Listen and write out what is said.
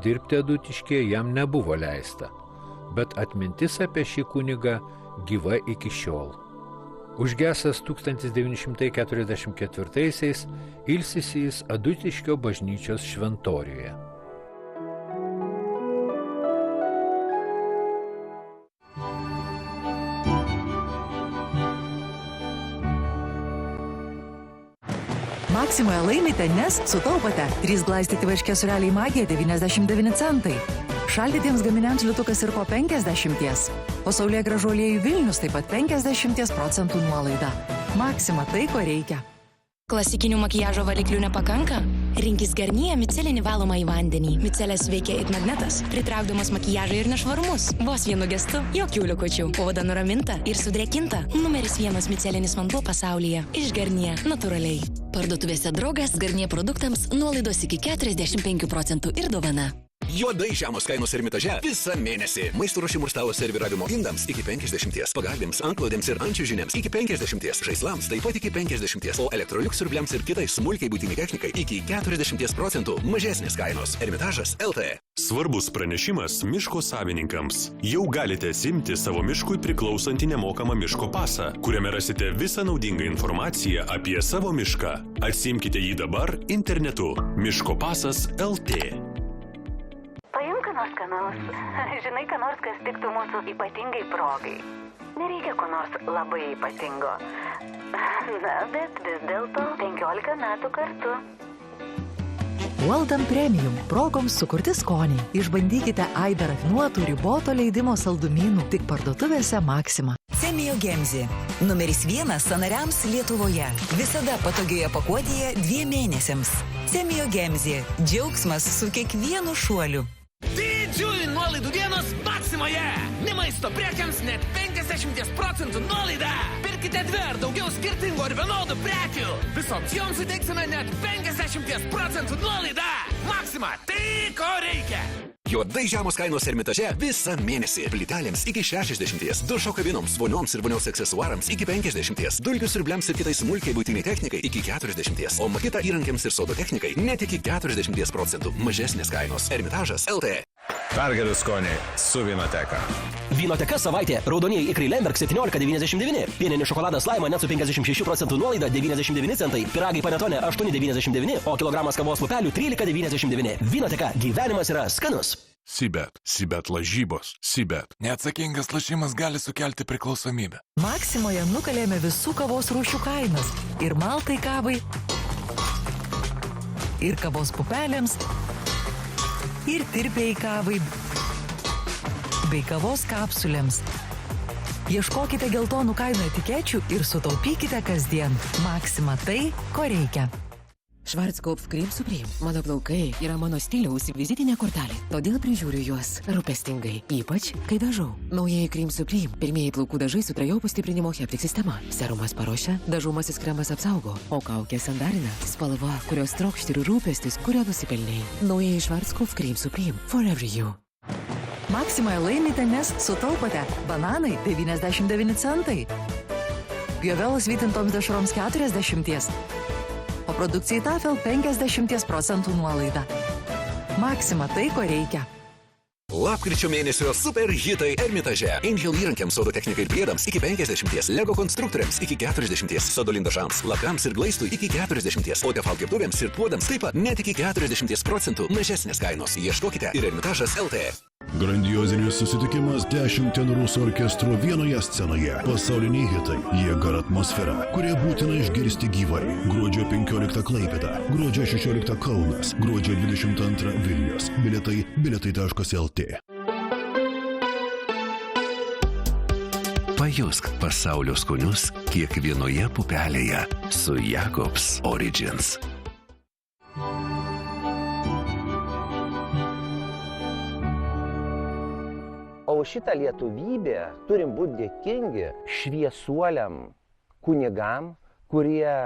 dirbti Adutiškyje jam nebuvo leista, bet atmintis apie šį kunigą gyva iki šiol. Užgesęs 1944-aisiais ilsisi jis Adutiškio bažnyčios šventoriuje. Maksimoje laimite, nes sutaupote. 3 glaistyti varškės sūreliai Magija 99 centai. Šaldytiems gaminiams liutukas ir po 50. O Saulėgrąžų aliejų Vilnius taip pat 50% nuolaida. Maksima tai, ko reikia. Klasikinių makiažo valiklių nepakanka? Rinkis Garnier micelinį valomą į vandenį. Micelės veikia it magnetas, pritraukdamas makiažą ir nešvarumus. Vos vienu gestu, jokių liukučių. Oda nuraminta ir sudrėkinta. Numeris 1 micelinis vanduo pasaulyje. Iš Garnier. Natūraliai. Parduotuvėse Draugas Garnier produktams nuolaidos iki 45% ir dovana. Juodai žemos kainos Ermitaže visą mėnesį. Maisto ruošimų ir stalo serviravimo indams iki 50, pagalbėms, antklodėms ir ančiužinėms iki 50, žaislams taip pat iki 50, o Electrolux siurbliams ir kitai smulkiai būtini technikai iki 40% mažesnės kainos. Ermitažas LT. Svarbus pranešimas miško savininkams. Jau galite simti savo miškui priklausantį nemokamą miško pasą, kuriame rasite visą naudingą informaciją apie savo mišką. Atsimkite jį dabar internetu. Miško pasas LT. Paimk ką nors skanaus. Žinai, ką nors, kas tiktų mūsų ypatingai progai. Nereikia ko nors labai ypatingo. Na, bet vis dėlto 15 metų kartu. Waldam Premium. Progoms sukurti skoniai. Išbandykite aibę rafinuotų riboto leidimo saldumynų tik parduotuvėse Maksima. Semio Gemzi. Numeris 1 sąnariams Lietuvoje. Visada patogioje pakuotėje 2 mėnesiams. Semio Gemzi. Džiaugsmas su kiekvienu šuoliu. Didžiųjų nuolaidų dienos Maksimoje! Ne maisto prekiams net 50% nuolaida! Pirkite 2 ar daugiau skirtingų ir vienodų prekių! Visoms joms suteiksime net 50% nuolaida! Maksima, tai ko reikia! Juodai žemos kainos Ermitaže visą mėnesį. Plytelėms iki 60, dušo kabinoms, vonioms ir vonios aksesuarams iki 50, dulkių siurbliams ir kitai smulkiai būtiniai technikai iki 40, o makita įrankiams ir sodo technikai net iki 40% mažesnės kainos. Ermitažas LT. Pergalių skoniai su Vynoteka. Vynoteka savaitė. Raudonieji ikrai Lemberg 17,99. Pienenis šokoladas Laima net su 56% nuolaida 99 centai. Piragai Panetone 8,99. O kilogramas kavos pupelių 13,99. Vynoteka. Gyvenimas yra skanus. Sibet lažybos. Neatsakingas lašimas gali sukelti priklausomybę. Maksimoje nukalėme visų kavos rūšių kainas. Ir maltai kavai, ir kavos pupelėms, ir tirpiai kavai, bei kavos kapsulėms. Ieškokite geltonų kainų etikečių ir sutaupykite kasdien. Maksima tai, ko reikia. Schwarzkopf Cream Supreme. Mano plaukai yra mano stiliaus vizitinė kortelė, todėl prižiūriu juos rūpestingai, ypač kai dažau. Naujieji Cream Supreme. Pirmieji plaukų dažai su trejopų stiprinimo Heptic sistema. Serumas paruošia, dažumasis kremas apsaugo, o kaukė sandarina. Spalva, kurios trokšti ir rūpestis, kurio nusipelnei. Naujieji Schwarzkopf Cream Supreme. Forever you. Maksimoje laimite, nes sutaupote. Bananai 99 centai. Pjovelas vytintoms dešroms 40. O produkcijai Tafel 50% nuolaida. Maksima tai, ko reikia. Lapkričio mėnesio super hitai Ermitaže. Angel įrankiams, sodo technikai ir priedams iki 50, Lego konstruktoriams iki 40, sodo lindašams, lakams ir glaistui iki 40, o tefal keptuvėms ir puodams taip pat net iki 40% mažesnės kainos. Ieškokite ir Ermitažas LT. Grandiozinis susitikimas 10 tenorų su orkestru vienoje scenoje. Pasauliniai hitai, jėga ir atmosfera, kurie būtina išgirsti gyvai. Gruodžio 15 Klaipėda, gruodžio 16 Kaunas, gruodžio 22 Vilnius. Bilietai.lt. Pajusk pasaulio skonius kiekvienoje pupelėje su Jacobs Origins. O šitą lietuvybę turim būti dėkingi šviesuoliam kunigam, kurie